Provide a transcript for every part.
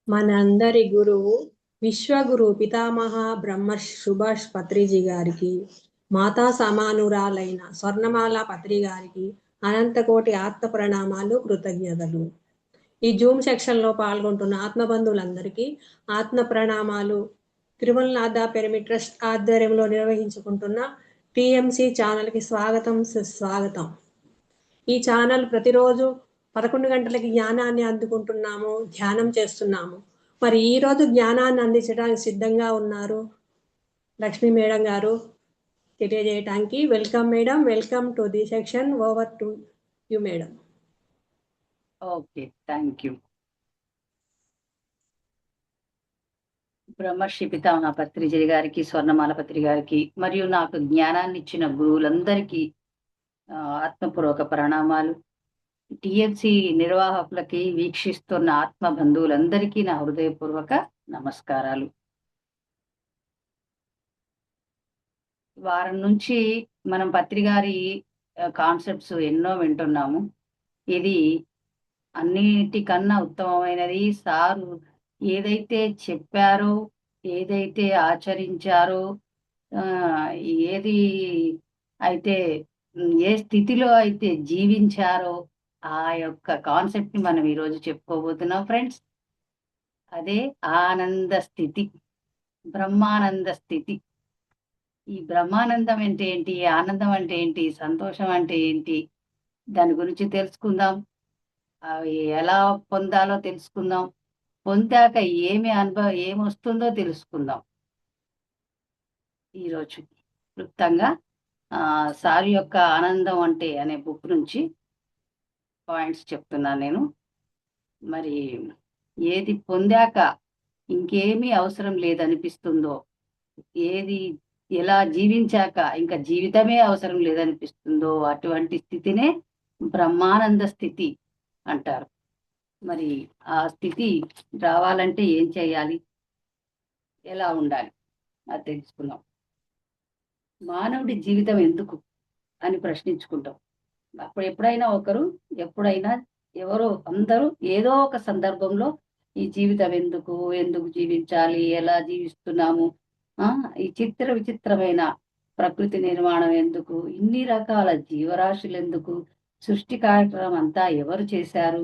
మనందరి గురువు విశ్వగురు పితామహ బ్రహ్మ సుభాష్ పత్రిజీ గారికి, మాతా సమానురాలైన స్వర్ణమాల పత్రి గారికి అనంతకోటి ఆత్మ ప్రణామాలు, కృతజ్ఞతలు. ఈ జూమ్ సెక్షన్లో పాల్గొంటున్న ఆత్మబంధువులందరికీ ఆత్మ ప్రణామాలు. తిరుమలనాథ పిరమిడ్ ట్రస్ట్ ఆధ్వర్యంలో నిర్వహించుకుంటున్న టిఎంసి ఛానల్కి స్వాగతం, సుస్వాగతం. ఈ ఛానల్ ప్రతిరోజు 11 గంటలకి జ్ఞానాన్ని అందుకుంటున్నాము, ధ్యానం చేస్తున్నాము. మరి ఈ రోజు జ్ఞానాన్ని అందించడానికి సిద్ధంగా ఉన్నారు లక్ష్మీ మేడం గారు. తెలియజేయడానికి welcome madam, welcome to the section. Over to you madam. Okay, thank you. బ్రహ్మర్షి పితామహ పత్రిజీ గారికి, స్వర్ణమాల పత్రి గారికి మరియు నాకు జ్ఞానాన్ని ఇచ్చిన గురువులందరికీ ఆత్మపూర్వక ప్రణామాలు. టిఎంసి నిర్వాహకులకి, వీక్షిస్తున్న ఆత్మ బంధువులందరికీ నా హృదయపూర్వక నమస్కారాలు. వారం నుంచి మనం పత్రిగారి కాన్సెప్ట్స్ ఎన్నో వింటున్నాము. ఇది అన్నిటికన్నా ఉత్తమమైనది. సారు ఏదైతే చెప్పారో, ఏదైతే ఆచరించారో, ఏది అయితే ఏ స్థితిలో అయితే జీవించారో ఆ యొక్క కాన్సెప్ట్ ని మనం ఈరోజు చెప్పుకోబోతున్నాం ఫ్రెండ్స్. అదే ఆనంద స్థితి, బ్రహ్మానంద స్థితి. ఈ బ్రహ్మానందం అంటే ఏంటి, ఆనందం అంటే ఏంటి, సంతోషం అంటే ఏంటి, దాని గురించి తెలుసుకుందాం. అవి ఎలా పొందాలో తెలుసుకుందాం. పొందాక ఏమొస్తుందో తెలుసుకుందాం. ఈరోజు క్లుప్తంగా సార్ యొక్క ఆనందం అంటే అనే బుక్ నుంచి పాయింట్స్ చెప్తున్నాను నేను. మరి ఏది పొందాక ఇంకేమీ అవసరం లేదనిపిస్తుందో, ఏది ఎలా జీవించాక ఇంకా జీవితమే అవసరం లేదనిపిస్తుందో అటువంటి స్థితినే బ్రహ్మానంద స్థితి అంటారు. మరి ఆ స్థితి రావాలంటే ఏం చేయాలి, ఎలా ఉండాలి, అది తెలుసుకుందాం. మానవుడి జీవితం ఎందుకు అని ప్రశ్నించుకుంటాం. అప్పుడు ఎప్పుడైనా ఎవరో అందరూ ఏదో ఒక సందర్భంలో ఈ జీవితం ఎందుకు, ఎందుకు జీవించాలి, ఎలా జీవిస్తున్నాము, ఈ విచిత్రమైన ప్రకృతి నిర్మాణం ఎందుకు, ఇన్ని రకాల జీవరాశులు ఎందుకు, సృష్టి కార్యక్రమం అంతా ఎవరు చేశారు,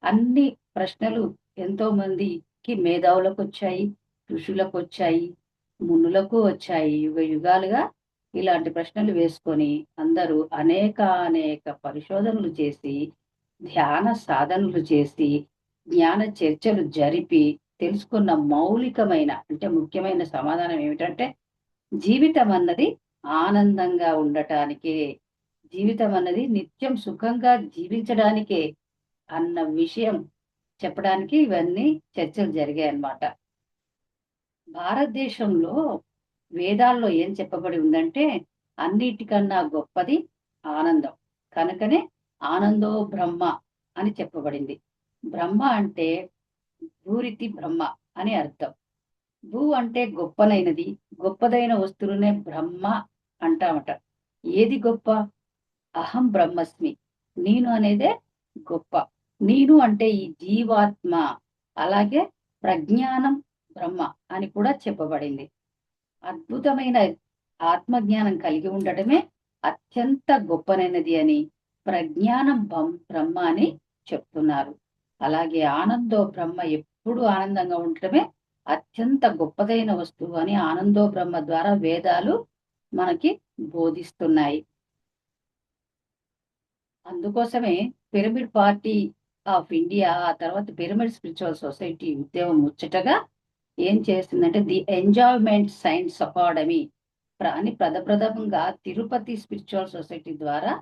అన్ని ప్రశ్నలు ఎంతో మందికి మేధావులకు వచ్చాయి, ఋషులకు వచ్చాయి, మునులకు వచ్చాయి. యుగ యుగాలుగా ఇలాంటి ప్రశ్నలు వేసుకొని అందరూ అనేక పరిశోధనలు చేసి, ధ్యాన సాధనలు చేసి, జ్ఞాన చర్చలు జరిపి తెలుసుకున్న మౌలికమైన అంటే ముఖ్యమైన సమాధానం ఏమిటంటే, జీవితం అన్నది ఆనందంగా ఉండటానికే, జీవితం అన్నది నిత్యం సుఖంగా జీవించడానికే అన్న విషయం చెప్పడానికి ఇవన్నీ చర్చలు జరిగాయి అన్నమాట. భారతదేశంలో వేదాల్లో ఏం చెప్పబడి ఉందంటే, అన్నిటికన్నా గొప్పది ఆనందం. కనుకనే ఆనందో బ్రహ్మ అని చెప్పబడింది. బ్రహ్మ అంటే భూరితి బ్రహ్మ అని అర్థం. భూ అంటే గొప్పనైనది, గొప్పదైన వస్తువునే బ్రహ్మ అంటామట. ఏది గొప్ప? అహం బ్రహ్మస్మి, నేను అనేదే గొప్ప. నేను అంటే ఈ జీవాత్మ. అలాగే ప్రజ్ఞానం బ్రహ్మ అని కూడా చెప్పబడింది. అద్భుతమైన ఆత్మజ్ఞానం కలిగి ఉండటమే అత్యంత గొప్పనైనది అని, ప్రజ్ఞానం బ్రహ్మ అని చెప్తున్నారు. అలాగే ఆనందో బ్రహ్మ, ఎప్పుడు ఆనందంగా ఉండటమే అత్యంత గొప్పదైన వస్తువు అని ఆనందో బ్రహ్మ ద్వారా వేదాలు మనకి బోధిస్తున్నాయి. అందుకోసమే పిరమిడ్ పార్టీ ఆఫ్ ఇండియా, ఆ తర్వాత పిరమిడ్ స్పిరిచువల్ సొసైటీ ఉద్యమం ముచ్చటగా ఏం చేస్తుందంటే, ది ఎంజాయ్మెంట్ సైన్స్ అకాడమీ అని ప్రథమంగా తిరుపతి స్పిరిచువల్ సొసైటీ ద్వారా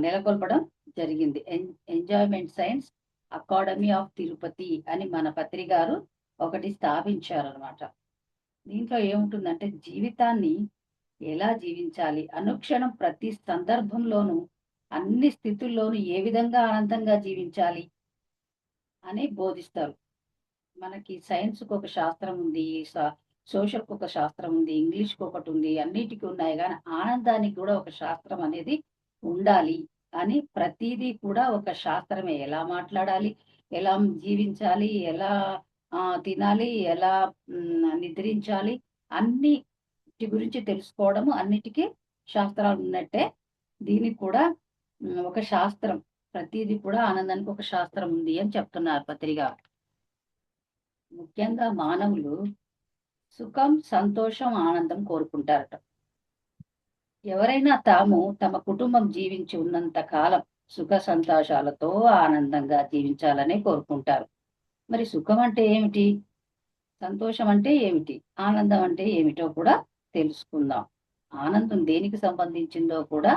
నెలకొల్పడం జరిగింది. Enjoyment science academy of Tirupati అని మన పత్రికారు ఒకటి స్థాపించారనమాట. దీంట్లో ఏముంటుందంటే, జీవితాన్ని ఎలా జీవించాలి, అనుక్షణం ప్రతి సందర్భంలోనూ అన్ని స్థితుల్లోనూ ఏ విధంగా ఆనందంగా జీవించాలి అని బోధిస్తారు. మనకి సైన్స్కి ఒక శాస్త్రం ఉంది, సోషల్కి ఒక శాస్త్రం ఉంది, ఇంగ్లీష్కి ఒకటి ఉంది, అన్నిటికీ ఉన్నాయి. కానీ ఆనందానికి కూడా ఒక శాస్త్రం అనేది ఉండాలి అని ప్రతిదీ కూడా ఒక శాస్త్రమే. ఎలా మాట్లాడాలి, ఎలా జీవించాలి, ఎలా తినాలి, ఎలా నిద్రించాలి, అన్నిటి గురించి తెలుసుకోవడము, అన్నిటికీ శాస్త్రాలు ఉన్నట్టే దీనికి కూడా ఒక శాస్త్రం, ప్రతిదీ కూడా ఆనందానికి ఒక శాస్త్రం ఉంది అని చెప్తున్నారు పత్రిక. ముఖ్యంగా మానవులు సుఖం, సంతోషం, ఆనందం కోరుకుంటారట. ఎవరైనా తమ కుటుంబం జీవించి ఉన్నంత కాలం సుఖ సంతోషాలతో ఆనందంగా జీవించాలనే కోరుకుంటారు. మరి సుఖం అంటే ఏమిటి, సంతోషం అంటే ఏమిటి, ఆనందం అంటే ఏమిటో కూడా తెలుసుకుందాం. ఆనందం దేనికి సంబంధించిందో కూడా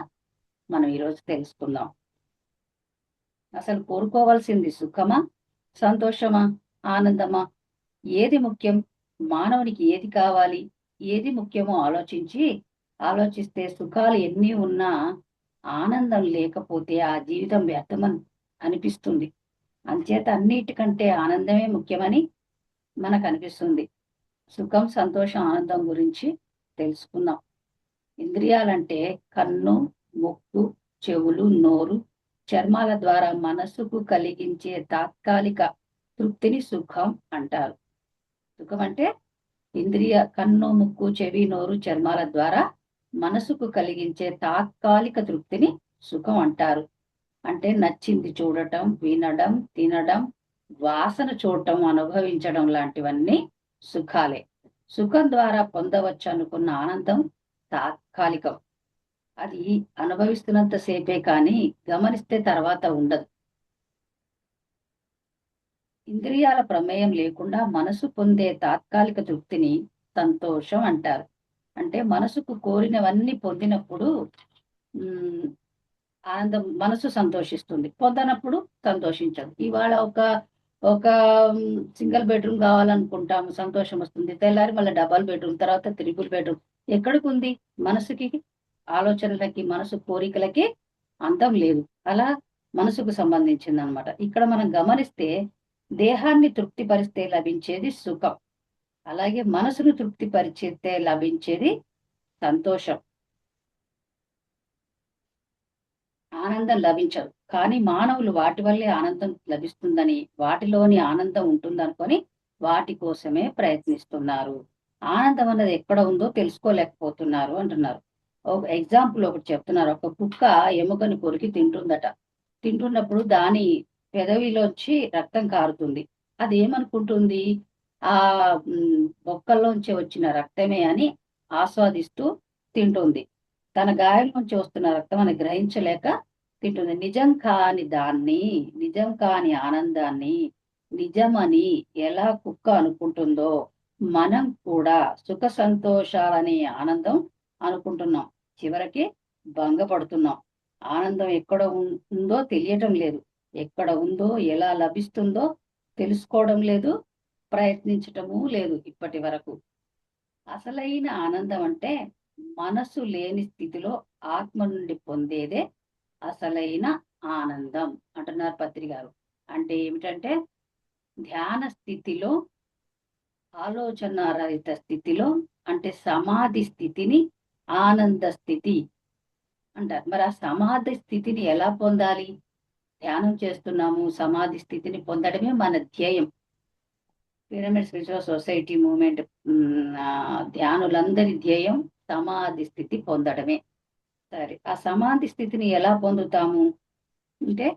మనం ఈరోజు తెలుసుకుందాం. అసలు కోరుకోవాల్సింది సుఖమా, సంతోషమా, ఆనందమా? ఏది ముఖ్యం? మానవునికి ఏది కావాలి, ఏది ముఖ్యమో ఆలోచిస్తే సుఖాలు ఎన్ని ఉన్నా ఆనందం లేకపోతే ఆ జీవితం వ్యర్థమని అనిపిస్తుంది. అంచేత అన్నిటికంటే ఆనందమే ముఖ్యమని మనకు అనిపిస్తుంది. సుఖం, సంతోషం, ఆనందం గురించి తెలుసుకుందాం. ఇంద్రియాలంటే కన్ను, ముక్కు, చెవులు, నోరు, చర్మాల ద్వారా మనసుకు కలిగించే తాత్కాలిక తృప్తిని సుఖం అంటారు. సుఖం అంటే కన్ను, ముక్కు, చెవి, నోరు, చర్మాల ద్వారా మనసుకు కలిగించే తాత్కాలిక తృప్తిని సుఖం అంటారు. అంటే నచ్చింది చూడటం, వినడం, తినడం, వాసన చూడటం, అనుభవించడం లాంటివన్నీ సుఖాలే. సుఖం ద్వారా పొందవచ్చు అనుకున్న ఆనందం తాత్కాలికం. అది అనుభవిస్తున్నంత సేపే కానీ గమనిస్తే తర్వాత ఉండదు. ఇంద్రియాల ప్రమేయం లేకుండా మనసు పొందే తాత్కాలిక తృప్తిని సంతోషం అంటారు. అంటే మనసుకు కోరినవన్నీ పొందినప్పుడు ఆనందం, మనసు సంతోషిస్తుంది. పొందనప్పుడు సంతోషించదు. ఇవాళ ఒక ఒక సింగిల్ బెడ్రూమ్ కావాలనుకుంటాము, సంతోషం వస్తుంది. తెల్లారి మళ్ళీ డబల్ బెడ్రూమ్, తర్వాత త్రిపుల్ బెడ్రూమ్. ఎక్కడికి ఉంది? మనసుకి, ఆలోచనలకి, మనసు కోరికలకి అంతం లేదు. అలా మనసుకు సంబంధించింది అనమాట. ఇక్కడ మనం గమనిస్తే దేహాన్ని తృప్తిపరిస్తే లభించేది సుఖం, అలాగే మనసును తృప్తిపరిచితే లభించేది సంతోషం. ఆనందం లభించదు. కానీ మానవులు వాటి వల్లే ఆనందం లభిస్తుందని, వాటిలోని ఆనందం ఉంటుందనుకొని వాటి కోసమే ప్రయత్నిస్తున్నారు. ఆనందం అన్నది ఎక్కడ ఉందో తెలుసుకోలేకపోతున్నారు అంటున్నారు. ఒక ఎగ్జాంపుల్ ఒకటి చెప్తున్నారు. ఒక కుక్క ఎముకను కొరికి తింటుందట. తింటున్నప్పుడు దాని పెదవిలోంచి రక్తం కారుతుంది. అది ఏమనుకుంటుంది? ఆ బొక్కల్లోంచి వచ్చిన రక్తమే అని ఆస్వాదిస్తూ తింటుంది. తన గాయం నుంచి వస్తున్న రక్తం అని గ్రహించలేక తింటుంది. నిజం కాని ఆనందాన్ని నిజమని ఎలా కుక్క అనుకుంటుందో మనం కూడా సుఖ సంతోషాలనే ఆనందం అనుకుంటున్నాం. చివరికి భంగపడుతున్నాం. ఆనందం ఎక్కడ ఉందో తెలియటం లేదు, ఎక్కడ ఉందో ఎలా లభిస్తుందో తెలుసుకోవడం లేదు, ప్రయత్నించటము లేదు ఇప్పటి వరకు. అసలైన ఆనందం అంటే మనసు లేని స్థితిలో ఆత్మ నుండి పొందేదే అసలైన ఆనందం అంటున్నారు పత్రి గారు. అంటే ఏమిటంటే ధ్యాన స్థితిలో, ఆలోచన రహిత స్థితిలో, అంటే సమాధి స్థితిని ఆనంద స్థితి అంటారు. మరి ఆ సమాధి స్థితిని ఎలా పొందాలి? ధ్యానం చేస్తున్నాము, సమాధి స్థితిని పొందడమే మన ధ్యేయం. పిరమిడ్ స్పిరిచువల్ సొసైటీ మూవ్మెంట్ ధ్యానులందరి ధ్యేయం సమాధి స్థితి పొందడమే. సరే, ఆ సమాధి స్థితిని ఎలా పొందుతాము అంటే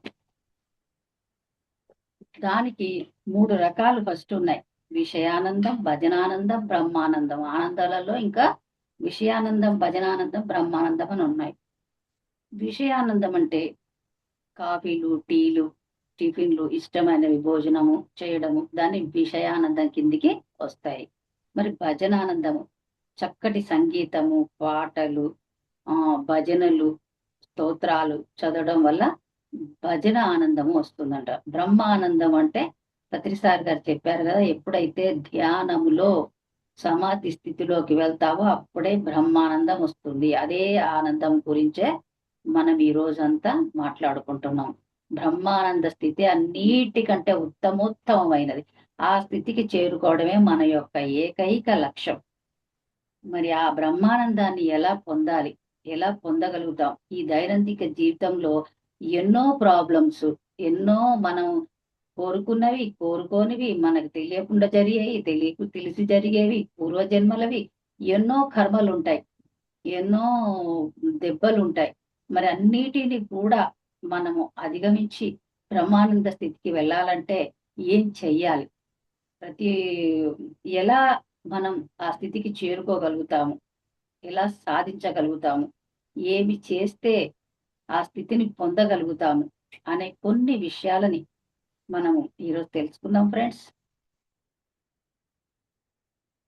దానికి 3 రకాలు ఫస్ట్ ఉన్నాయి. విషయానందం, భజనానందం, బ్రహ్మానందం. ఆనందాలలో ఇంకా విషయానందం, భజనానందం, బ్రహ్మానందం అని ఉన్నాయి. విషయానందం అంటే కాఫీలు, టీలు, టిఫిన్లు, ఇష్టమైనవి భోజనము చేయడము, దాన్ని విషయానందం కిందికి వస్తాయి. మరి భజనానందము చక్కటి సంగీతము, పాటలు, భజనలు, స్తోత్రాలు చదవడం వల్ల భజన ఆనందము వస్తుందంట. బ్రహ్మానందం అంటే పత్రిసారి గారు చెప్పారు కదా, ఎప్పుడైతే ధ్యానములో సమాధి స్థితిలోకి వెళ్తావో అప్పుడే బ్రహ్మానందం వస్తుంది. అదే ఆనందం గురించే మనం ఈ రోజంతా మాట్లాడుకుంటున్నాం. బ్రహ్మానంద స్థితి అన్నిటికంటే ఉత్తమోత్తమైనది. ఆ స్థితికి చేరుకోవడమే మన యొక్క ఏకైక లక్ష్యం. మరి ఆ బ్రహ్మానందాన్ని ఎలా పొందాలి, ఎలా పొందగలుగుతాం? ఈ దైనందిక జీవితంలో ఎన్నో ప్రాబ్లమ్స్, ఎన్నో మనం కోరుకున్నవి కోరుకోనివి మనకు తెలియకుండా జరిగేవి, తెలిసి జరిగేవి, పూర్వజన్మలవి, ఎన్నో కర్మలు ఉంటాయి, ఎన్నో దెబ్బలు ఉంటాయి. మరి అన్నిటిని కూడా మనము అధిగమించి బ్రహ్మానంద స్థితికి వెళ్ళాలంటే ఏం చెయ్యాలి? ప్రతి ఎలా మనం ఆ స్థితికి చేరుకోగలుగుతాము? ఎలా సాధించగలుగుతాము? ఏమి చేస్తే ఆ స్థితిని పొందగలుగుతాము అనే కొన్ని విషయాలని మనము ఈరోజు తెలుసుకుందాం ఫ్రెండ్స్.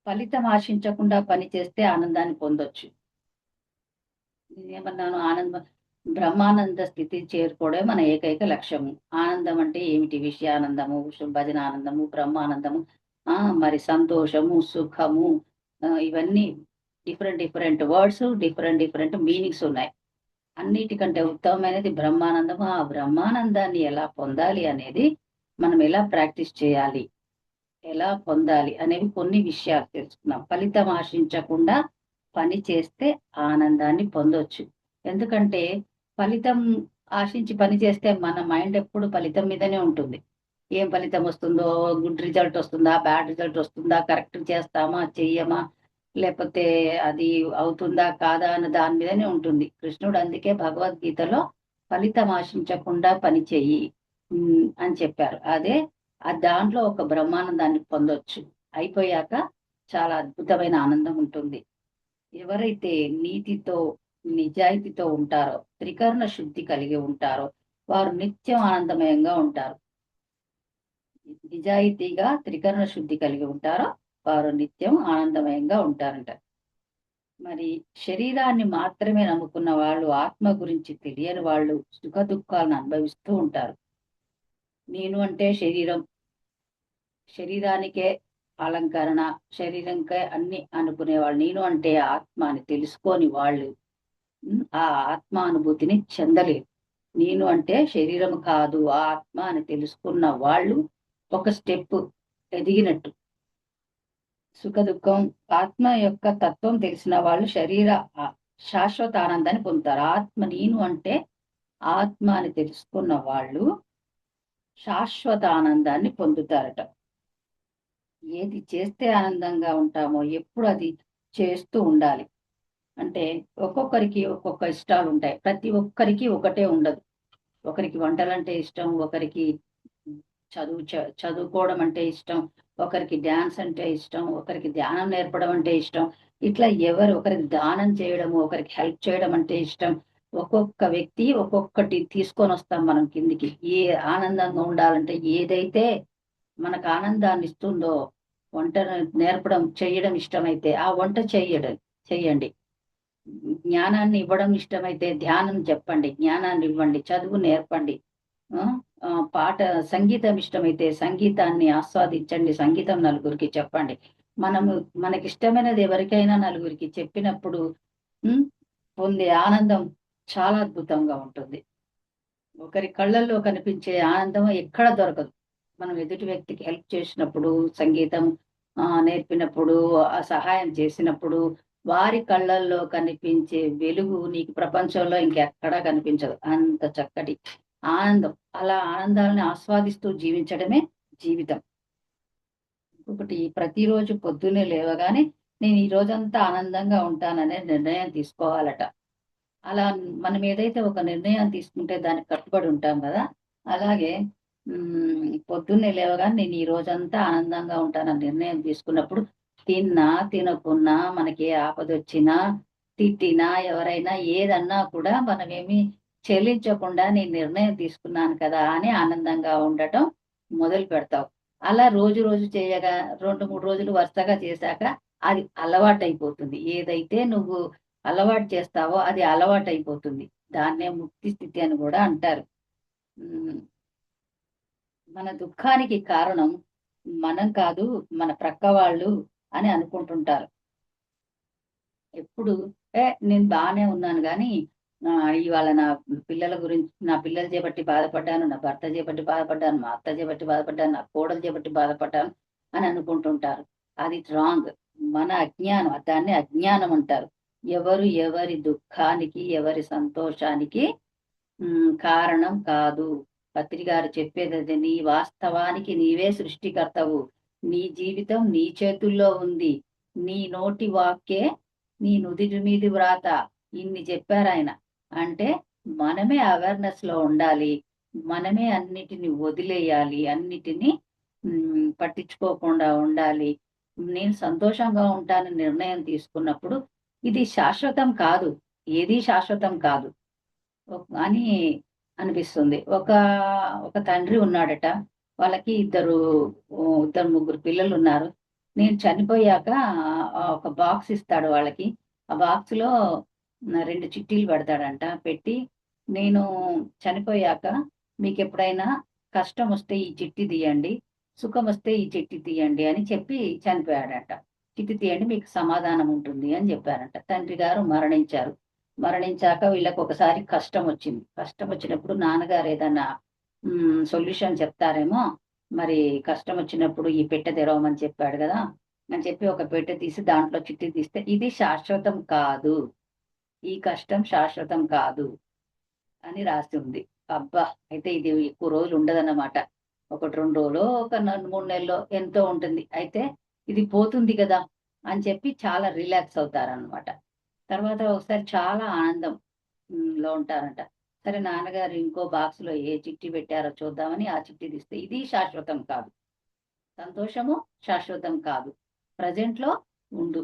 ఫలితం ఆశించకుండా పని చేస్తే ఆనందాన్ని పొందొచ్చు. నేనేమన్నాను? బ్రహ్మానంద స్థితి చేరుకోవడమే మన ఏకైక లక్ష్యము. ఆనందం అంటే ఏమిటి? విషయానందము, భజన ఆనందము, బ్రహ్మానందము, మరి సంతోషము, సుఖము, ఇవన్నీ different different words, different different meanings ఉన్నాయి. అన్నిటికంటే ఉత్తమమైనది బ్రహ్మానందము. ఆ బ్రహ్మానందాన్ని ఎలా పొందాలి అనేది, మనం ఎలా ప్రాక్టీస్ చేయాలి, ఎలా పొందాలి అనేవి కొన్ని విషయాలు తెలుసుకున్నాం. ఫలితం ఆశించకుండా పని చేస్తే ఆనందాన్ని పొందొచ్చు. ఎందుకంటే ఫలితం ఆశించి పని చేస్తే మన మైండ్ ఎప్పుడు ఫలితం మీదనే ఉంటుంది. ఏం ఫలితం వస్తుందో, గుడ్ రిజల్ట్ వస్తుందా, బ్యాడ్ రిజల్ట్ వస్తుందా, కరెక్ట్ చేస్తామా, చెయ్యమా, లేకపోతే అది అవుతుందా కాదా అన్న దాని మీదనే ఉంటుంది. కృష్ణుడు అందుకే భగవద్గీతలో ఫలితం ఆశించకుండా పని చెయ్యి అని చెప్పారు. అదే దాంట్లో ఒక బ్రహ్మానందాన్ని పొందొచ్చు. అయిపోయాక చాలా అద్భుతమైన ఆనందం ఉంటుంది. ఎవరైతే నీతితో, నిజాయితీతో ఉంటారో, త్రికరణ శుద్ధి కలిగి ఉంటారో, వారు నిత్యం ఆనందమయంగా ఉంటారు. నిజాయితీగా త్రికరణ శుద్ధి కలిగి ఉంటారో వారు నిత్యం ఆనందమయంగా ఉంటారంట. మరి శరీరాన్ని మాత్రమే నమ్ముకున్న వాళ్ళు, ఆత్మ గురించి తెలియని వాళ్ళు సుఖ దుఃఖాలను అనుభవిస్తూ ఉంటారు. నేను అంటే శరీరం, శరీరానికే అలంకరణ, శరీరంకే అన్ని అనుకునేవాళ్ళు. నేను అంటే ఆత్మ అని తెలుసుకోని వాళ్ళు ఆ ఆత్మానుభూతిని చెందలేరు. నేను అంటే శరీరం కాదు, ఆత్మ అని తెలుసుకున్న వాళ్ళు ఒక స్టెప్ ఎదిగినట్టు. సుఖ దుఃఖం, ఆత్మ యొక్క తత్వం తెలిసిన వాళ్ళు శాశ్వత ఆనందాన్ని పొందుతారు. ఆత్మ నేను అంటే ఆత్మ అని తెలుసుకున్న వాళ్ళు శాశ్వత ఆనందాన్ని పొందుతారట. ఏది చేస్తే ఆనందంగా ఉంటామో ఎప్పుడు అది చేస్తూ ఉండాలి. అంటే ఒక్కొక్కరికి ఒక్కొక్క ఇష్టాలు ఉంటాయి. ప్రతి ఒక్కరికి ఒకటే ఉండదు. ఒకరికి వంటలంటే ఇష్టం, ఒకరికి చదువుకోవడం అంటే ఇష్టం, ఒకరికి డాన్స్ అంటే ఇష్టం, ఒకరికి ధ్యానం నేర్పడం అంటే ఇష్టం. ఇట్లా ఒకరికి దానం చేయడము, ఒకరికి హెల్ప్ చేయడం అంటే ఇష్టం. ఒక్కొక్క వ్యక్తి ఒక్కొక్కటి తీసుకొని వస్తాం మనం కిందికి. ఏ ఆనందంగా ఉండాలంటే ఏదైతే మనకు ఆనందాన్ని ఇస్తుందో, వంట నేర్పడం చేయడం ఇష్టమైతే ఆ వంట చెయ్యండి. జ్ఞానాన్ని ఇవ్వడం ఇష్టమైతే ధ్యానం చెప్పండి, జ్ఞానాన్ని ఇవ్వండి, చదువు నేర్పండి. ఆ పాట సంగీతం ఇష్టమైతే సంగీతాన్ని ఆస్వాదించండి, సంగీతం నలుగురికి చెప్పండి. మనకిష్టమైనది ఎవరికైనా నలుగురికి చెప్పినప్పుడు పొందే ఆనందం చాలా అద్భుతంగా ఉంటుంది. ఒకరి కళ్ళల్లో కనిపించే ఆనందం ఎక్కడ దొరకదు. మనం ఎదుటి వ్యక్తికి హెల్ప్ చేసినప్పుడు, సంగీతం నేర్పినప్పుడు, సహాయం చేసినప్పుడు, వారి కళ్ళల్లో కనిపించే వెలుగు నీకు ప్రపంచంలో ఇంకెక్కడా కనిపించదు. అంత చక్కటి ఆనందం. అలా ఆనందాలను ఆస్వాదిస్తూ జీవించడమే జీవితం. ఇంకొకటి, ప్రతిరోజు పొద్దున్నే లేవగానే నేను ఈ రోజంతా ఆనందంగా ఉంటాననే నిర్ణయం తీసుకోవాలట. అలా మనం ఏదైతే ఒక నిర్ణయం తీసుకుంటే దానికి కట్టుబడి ఉంటాం కదా! అలాగే పొద్దున్నే లేవగానే నేను ఈ రోజంతా ఆనందంగా ఉంటానని నిర్ణయం తీసుకున్నప్పుడు, తిన్నా, తినకున్నా, మనకి ఏ ఆపదొచ్చినా, తిట్టినా, ఎవరైనా ఏదన్నా కూడా మనమేమి చెల్లించకుండా నేను నిర్ణయం తీసుకున్నాను కదా అని ఆనందంగా ఉండటం మొదలుపెడతావు. అలా రోజు రోజు చేయగా 2, 3 రోజులు వరుసగా చేశాక అది అలవాటైపోతుంది. ఏదైతే నువ్వు అలవాటు చేస్తావో అది అలవాటైపోతుంది. దాన్నే ముక్తి స్థితి అని గూడా అంటారు. హ్మ్. మన దుఃఖానికి కారణం మనం కాదు, మన ప్రక్కవాళ్ళు అని అనుకుంటుంటారు. ఎప్పుడు నేను బానే ఉన్నాను గానీ, ఇవాళ నా పిల్లలు చేపట్టి బాధపడ్డాను, నా భర్త చేపట్టి బాధపడ్డాను, మా అత్త చేపట్టి బాధపడ్డాను, నా కోడలు చేపట్టి బాధపడ్డాను అని అనుకుంటుంటారు. అది రాంగ్. మన అజ్ఞానం. దాన్ని అజ్ఞానం అంటారు. ఎవరి దుఃఖానికి, ఎవరి సంతోషానికి కారణం కాదు. పత్రి గారు చెప్పేది అదే, నీ వాస్తవానికి నీవే సృష్టికర్తవు, నీ జీవితం నీ చేతుల్లో ఉంది, నీ నోటి వాక్కే నీ నుదిటి మీది వ్రాత. ఇన్ని చెప్పారు ఆయన. అంటే మనమే అవేర్నెస్ లో ఉండాలి, మనమే అన్నిటిని వదిలేయాలి, అన్నిటినీ పట్టించుకోకుండా ఉండాలి. నేను సంతోషంగా ఉంటానని నిర్ణయం తీసుకున్నప్పుడు ఇది శాశ్వతం కాదు, ఏది శాశ్వతం కాదు అని అనిపిస్తుంది. ఒక ఒక తండ్రి ఉన్నాడట, వాళ్ళకి ఇద్దరు ముగ్గురు పిల్లలు ఉన్నారు. నేను చనిపోయాక ఒక బాక్స్ ఇస్తాడు వాళ్ళకి. ఆ బాక్స్ లో 2 చిట్టీలు పెడతాడంట. పెట్టి, నేను చనిపోయాక మీకు ఎప్పుడైనా కష్టం వస్తే ఈ చిట్టి తీయండి, సుఖం వస్తే ఈ చిట్టి తీయండి అని చెప్పి చనిపోయాడట. చిట్టి తీయండి మీకు సమాధానం ఉంటుంది అని చెప్పారంట. తండ్రి గారు మరణించారు. మరణించాక వీళ్ళకి ఒకసారి కష్టం వచ్చింది. కష్టం వచ్చినప్పుడు నాన్నగారు ఏదన్నా సొల్యూషన్ చెప్తారేమో, మరి కష్టం వచ్చినప్పుడు ఈ పెట్టె తెరవమని చెప్పాడు కదా అని చెప్పి ఒక పెట్టె తీసి దాంట్లో చిట్టి తీస్తే, ఇది శాశ్వతం కాదు, ఈ కష్టం శాశ్వతం కాదు అని రాసి ఉంది. అబ్బా! అయితే ఇది ఎక్కువ రోజులు ఉండదన్నమాట. 1-2 రోజులో, ఒక 3 నెలల్లో ఎంతో ఉంటుంది. అయితే ఇది పోతుంది కదా అని చెప్పి చాలా రిలాక్స్ అవుతారన్నమాట. తర్వాత ఒకసారి చాలా ఆనందం లో ఉంటారంట. సరే నాన్నగారు ఇంకో బాక్స్ లో ఏ చిట్టి పెట్టారో చూద్దామని ఆ చిట్టి తీస్తే, ఇది శాశ్వతం కాదు, సంతోషము శాశ్వతం కాదు, ప్రజెంట్ లో ఉండు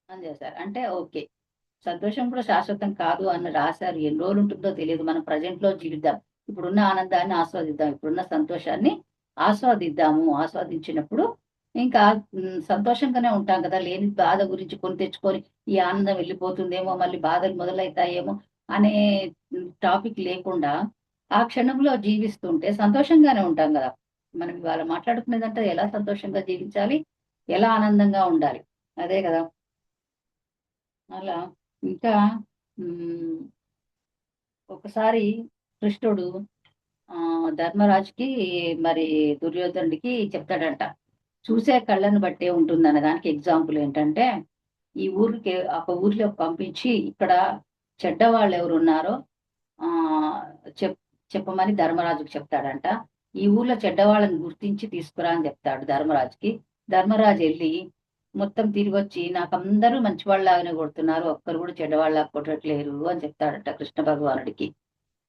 అని చేశారు. అంటే ఓకే, సంతోషం కూడా శాశ్వతం కాదు అని రాశారు. ఎన్ని రోజులు ఉంటుందో తెలియదు, మనం ప్రజెంట్ లో జీవిద్దాం, ఇప్పుడున్న ఆనందాన్ని ఆస్వాదిద్దాం, ఇప్పుడున్న సంతోషాన్ని ఆస్వాదిద్దాము. ఆస్వాదించినప్పుడు ఇంకా సంతోషంగానే ఉంటాం కదా. లేని బాధ గురించి కొని తెచ్చుకొని ఈ ఆనందం వెళ్ళిపోతుందేమో, మళ్ళీ బాధలు మొదలవుతాయేమో అనే టాపిక్ లేకుండా ఆ క్షణంలో జీవిస్తుంటే సంతోషంగానే ఉంటాం కదా. మనం ఇవాళ మాట్లాడుకునేదంటే ఎలా సంతోషంగా జీవించాలి, ఎలా ఆనందంగా ఉండాలి, అదే కదా. అలా ఇంకా ఒకసారి కృష్ణుడు ధర్మరాజుకి, మరి దుర్యోధనుడికి చెప్తాడంట, చూసే కళ్ళను బట్టే ఉంటుంది అన్న దానికి ఎగ్జాంపుల్ ఏంటంటే, ఈ ఊరికి ఒక ఊర్లో పంపించి ఇక్కడ చెడ్డవాళ్ళు ఎవరు ఉన్నారో ఆ చెప్ చెప్పమని ధర్మరాజుకి చెప్తాడంట. ఈ ఊర్లో చెడ్డవాళ్ళని గుర్తించి తీసుకురా అని చెప్తాడు ధర్మరాజుకి. ధర్మరాజు వెళ్ళి మొత్తం తిరిగి వచ్చి, నాకు అందరూ మంచివాళ్ళలాగానే కొడుతున్నారు, ఒక్కరు కూడా చెడ్డవాళ్ళలాగా కొట్టట్లేరు అని చెప్తాడట కృష్ణ భగవానుడికి.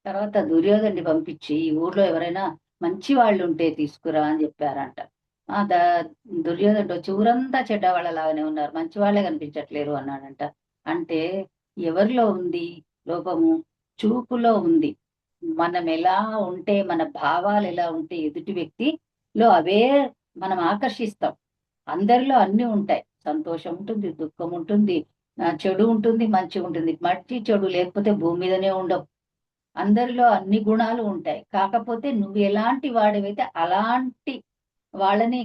తర్వాత దుర్యోధనుడి పంపించి, ఈ ఊర్లో ఎవరైనా మంచి వాళ్ళు ఉంటే తీసుకురా అని చెప్పారంట. ఆ ద దుర్యోధనుడు వచ్చి, ఊరంతా చెడ్డవాళ్ళలాగానే ఉన్నారు, మంచి వాళ్ళే కనిపించట్లేరు అన్నాడంట. అంటే ఎవరిలో ఉంది లోపము? చూపులో ఉంది. మనం ఎలా ఉంటే, మన భావాలు ఎలా ఉంటే ఎదుటి వ్యక్తిలో అవే మనం ఆకర్షిస్తాం. అందరిలో అన్ని ఉంటాయి, సంతోషం ఉంటుంది, దుఃఖం ఉంటుంది, చెడు ఉంటుంది, మంచి ఉంటుంది. మంచి చెడు లేకపోతే భూమి మీదనే ఉండవు. అందరిలో అన్ని గుణాలు ఉంటాయి. కాకపోతే నువ్వు ఎలాంటి వాడివైతే అలాంటి వాళ్ళని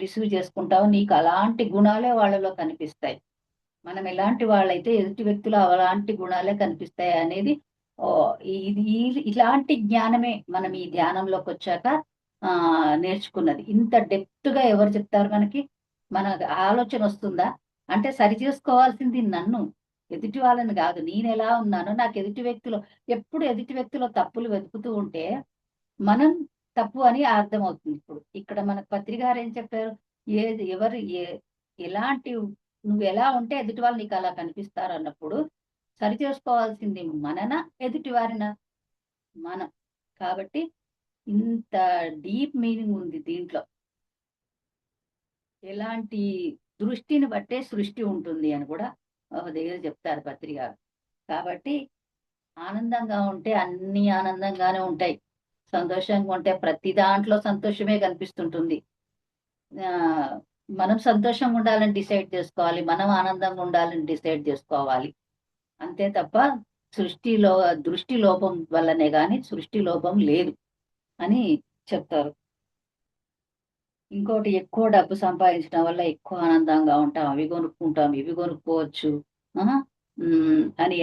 రిసీవ్ చేసుకుంటావు, నీకు అలాంటి గుణాలే వాళ్ళలో కనిపిస్తాయి. మనం ఎలాంటి వాళ్ళైతే ఎదుటి వ్యక్తులు అలాంటి గుణాలే కనిపిస్తాయి అనేది ఇది ఇలాంటి జ్ఞానమే మనం ఈ ధ్యానంలోకి వచ్చాక నేర్చుకున్నది. ఇంత డెప్త్ గా ఎవరు చెప్తారు మనకి? మన ఆలోచన వస్తుందా? అంటే సరి చేసుకోవాల్సింది నన్ను, ఎదుటి వాళ్ళని కాదు. నేను ఎలా ఉన్నానో నాకు ఎదుటి వ్యక్తిలో, ఎప్పుడు ఎదుటి వ్యక్తిలో తప్పులు వెతుకుతూ ఉంటే మనం తప్పు అని అర్థమవుతుంది. ఇప్పుడు ఇక్కడ మనకు పత్రిక గారు ఏం చెప్పారు? ఏది ఎవరు ఎలాంటి, నువ్వు ఎలా ఉంటే ఎదుటి వాళ్ళు నీకు అలా కనిపిస్తారు అన్నప్పుడు సరి చేసుకోవాల్సింది మననా ఎదుటి వారినా? మనం. కాబట్టి ఇంత డీప్ మీనింగ్ ఉంది దీంట్లో. ఎలాంటి దృష్టిని బట్టే సృష్టి ఉంటుంది అని కూడా ఒక దగ్గర చెప్తారు పత్రిక. కాబట్టి ఆనందంగా ఉంటే అన్ని ఆనందంగానే ఉంటాయి, సంతోషంగా ఉంటే ప్రతి దాంట్లో సంతోషమే కనిపిస్తుంటుంది. ఆ మనం సంతోషంగా ఉండాలని డిసైడ్ చేసుకోవాలి, మనం ఆనందంగా ఉండాలని డిసైడ్ చేసుకోవాలి. అంతే తప్ప సృష్టిలో దృష్టి లోపం వల్లనే గాని సృష్టి లోపం లేదు అని చెప్తారు. ఇంకోటి, ఎక్కువ డబ్బు సంపాదించడం వల్ల ఎక్కువ ఆనందంగా ఉంటాం, అవి కొనుక్కుంటాం, ఇవి కొనుక్కోవచ్చు అని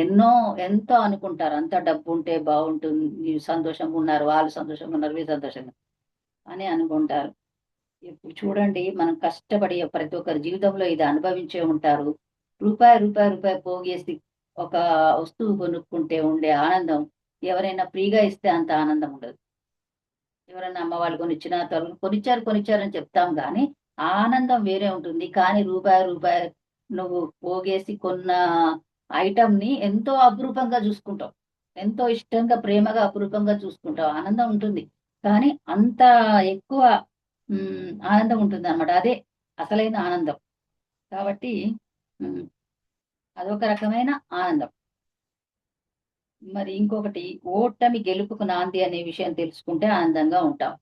ఎంతో అనుకుంటారు. అంత డబ్బు ఉంటే బాగుంటుంది, సంతోషంగా ఉన్నారు, వాళ్ళు సంతోషంగా ఉన్నారు, వీళ్ళు సంతోషంగా అని అనుకుంటారు. ఇప్పుడు చూడండి, మనం కష్టపడి ప్రతి ఒక్కరి జీవితంలో ఇది అనుభవించే ఉంటారు. రూపాయి పోగేసి ఒక వస్తువు కొనుక్కుంటే ఉండే ఆనందం ఎవరైనా ఫ్రీగా ఇస్తే అంత ఆనందం ఉండదు. ఎవరన్నా అమ్మ వాళ్ళు కొనిచ్చిన తరుణ్ కొనిచ్చారు అని చెప్తాం కానీ ఆనందం వేరే ఉంటుంది. కానీ రూపాయి నువ్వు పోగేసి కొన్న ఐటమ్ ని ఎంతో అపురూపంగా చూసుకుంటావు, ఎంతో ఇష్టంగా ప్రేమగా అపురూపంగా చూసుకుంటావు, ఆనందం ఉంటుంది. కానీ అంత ఎక్కువ ఆనందం ఉంటుంది అనమాట. అదే అసలైన ఆనందం. కాబట్టి ఉమ్, అదొక రకమైన ఆనందం. మరి ఇంకొకటి, ఓటమి గెలుపుకు నాంది అనే విషయం తెలుసుకుంటే ఆనందంగా ఉంటాం.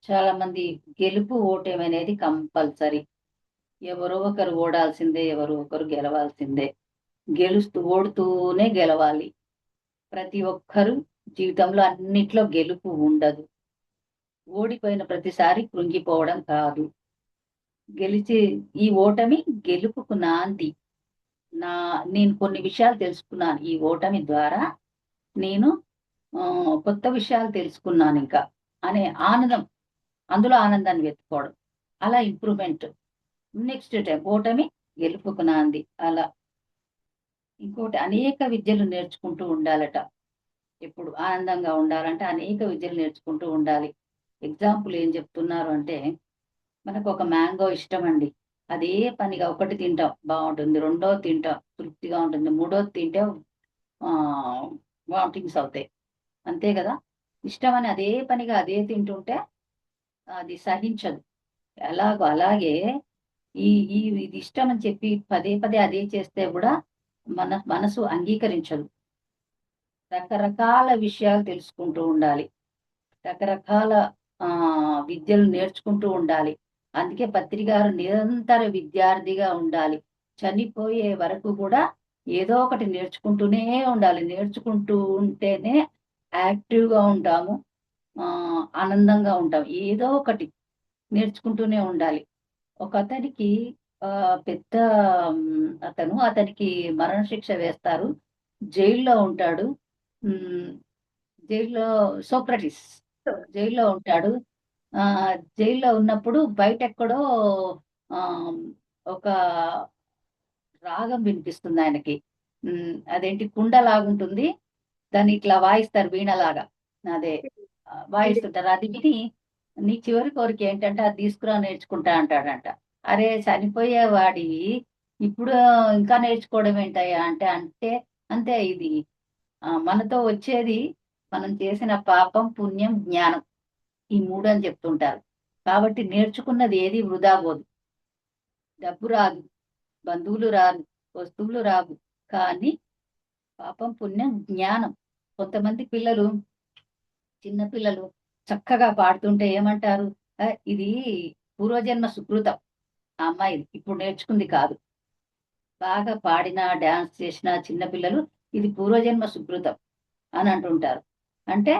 చాలా మంది గెలుపు ఓటమి అనేది కంపల్సరీ. ఎవరో ఒకరు ఓడాల్సిందే, ఎవరో ఒకరు గెలవాల్సిందే. ఓడుతూనే గెలవాలి. ప్రతి ఒక్కరు జీవితంలో అన్నిట్లో గెలుపు ఉండదు. ఓడిపోయిన ప్రతిసారి కృంగిపోవడం కాదు. గెలిచి ఈ ఓటమి గెలుపుకు నాంది. నా నేను కొన్ని విషయాలు తెలుసుకున్నాను ఈ ఓటమి ద్వారా. నేను కొత్త విషయాలు తెలుసుకున్నాను ఇంకా అనే ఆనందం, అందులో ఆనందాన్ని వెతుక్కోవడం, అలా ఇంప్రూవ్మెంట్. నెక్స్ట్ టైం ఓటమి గెలుపుకు నాంది. అలా ఇంకోటి, అనేక విద్యలు నేర్చుకుంటూ ఉండాలట. ఎప్పుడు ఆనందంగా ఉండాలంటే అనేక విద్యలు నేర్చుకుంటూ ఉండాలి. ఎగ్జాంపుల్ ఏం చెప్తున్నారు అంటే, మనకు ఒక మ్యాంగో ఇష్టం అండి. అదే పనిగా ఒకటి తింటాం బాగుంటుంది, రెండోది తింటాం తృప్తిగా ఉంటుంది, మూడోది తింటే వామిటింగ్స్ అవుతాయి. అంతే కదా. ఇష్టమని అదే పనిగా అదే తింటుంటే అది సహించదు. అలాగే ఈ ఈ ఇది ఇష్టం అని చెప్పి పదే పదే అదే చేస్తే కూడా మనసు అంగీకరించదు. రకరకాల విషయాలు తెలుసుకుంటూ ఉండాలి, రకరకాల విద్యలు నేర్చుకుంటూ ఉండాలి. అందుకే పత్రికారు నిరంతర విద్యార్థిగా ఉండాలి. చనిపోయే వరకు కూడా ఏదో ఒకటి నేర్చుకుంటూనే ఉండాలి. నేర్చుకుంటూ ఉంటేనే యాక్టివ్గా ఉంటాము, ఆనందంగా ఉంటాం. ఏదో ఒకటి నేర్చుకుంటూనే ఉండాలి. ఒక అతనికి పెద్ద అతనికి మరణశిక్ష వేస్తారు, జైల్లో ఉంటాడు. జైల్లో సోక్రటిస్ జైల్లో ఉంటాడు. జైల్లో ఉన్నప్పుడు బయట ఎక్కడో ఒక రాగం వినిపిస్తుంది ఆయనకి. అదేంటి, కుండ లాగుంటుంది, దాన్ని ఇట్లా వాయిస్తారు వీణలాగా. అదే వాయిస్తుంటారు. అది విని నీ చివరి కోరిక ఏంటంటే అది తీసుకురా నేర్చుకుంటా అంటాడంట. అరే చనిపోయే వాడివి ఇప్పుడు ఇంకా నేర్చుకోవడం ఏంటయ్యా అంటే అంటే అంతే ఇది మనతో వచ్చేది మనం చేసిన పాపం, పుణ్యం, జ్ఞానం, ఈ మూడు అని చెప్తుంటారు. కాబట్టి నేర్చుకున్నది ఏది వృధా పోదు. డబ్బు రాదు, బంధువులు రాదు, వస్తువులు రావు, కానీ పాపం, పుణ్యం, జ్ఞానం. కొంతమంది పిల్లలు, చిన్న పిల్లలు చక్కగా పాడుతుంటే ఏమంటారు, ఇది పూర్వజన్మ సుకృతం, ఆ అమ్మాయి ఇప్పుడు నేర్చుకుంది కాదు. బాగా పాడినా డాన్స్ చేసిన చిన్నపిల్లలు ఇది పూర్వజన్మ సుకృతం అని అంటుంటారు. అంటే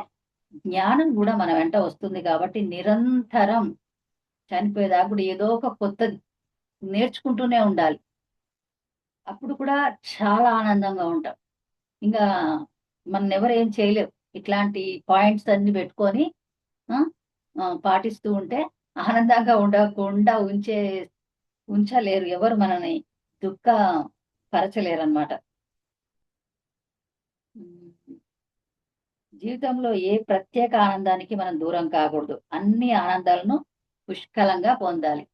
జ్ఞానం కూడా మన వెంట వస్తుంది కాబట్టి నిరంతరం చనిపోయేదాకా కూడా ఏదో ఒక కొత్తది నేర్చుకుంటూనే ఉండాలి. అప్పుడు కూడా చాలా ఆనందంగా ఉంటాం. ఇంకా మన ఎవరు ఏం చేయలేవు. ఇట్లాంటి పాయింట్స్ అన్ని పెట్టుకొని పాటిస్తూ ఉంటే ఆనందంగా ఉండకుండా ఉంచలేరు, ఎవరు మనని దుఃఖ పరచలేరు అన్నమాట. జీవితంలో ఏ ప్రత్యేక ఆనందానికి మనం దూరం కాకూడదు. అన్ని ఆనందాలను పుష్కలంగా పొందాలి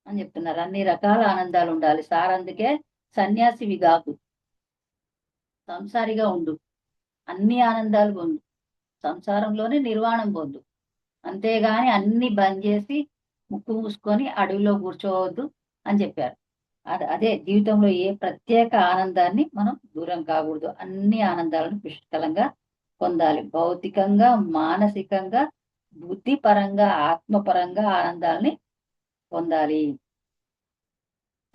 అని చెప్తున్నారు. అన్ని రకాల ఆనందాలు ఉండాలి సార్. అందుకే సన్యాసివి కాకు, సంసారిగా ఉండు, అన్ని ఆనందాలు పొందు, సంసారంలోనే నిర్వాణం పొందు. అంతేగాని అన్ని బంద్ చేసి ముక్కు మూసుకొని అడవిలో కూర్చోవద్దు అని చెప్పారు. అదే జీవితంలో ఏ ప్రత్యేక ఆనందాన్ని మనం దూరం కాకూడదు. అన్ని ఆనందాలను పుష్కలంగా పొందాలి. భౌతికంగా, మానసికంగా, బుద్ధిపరంగా, ఆత్మపరంగా ఆనందాల్ని పొందాలి.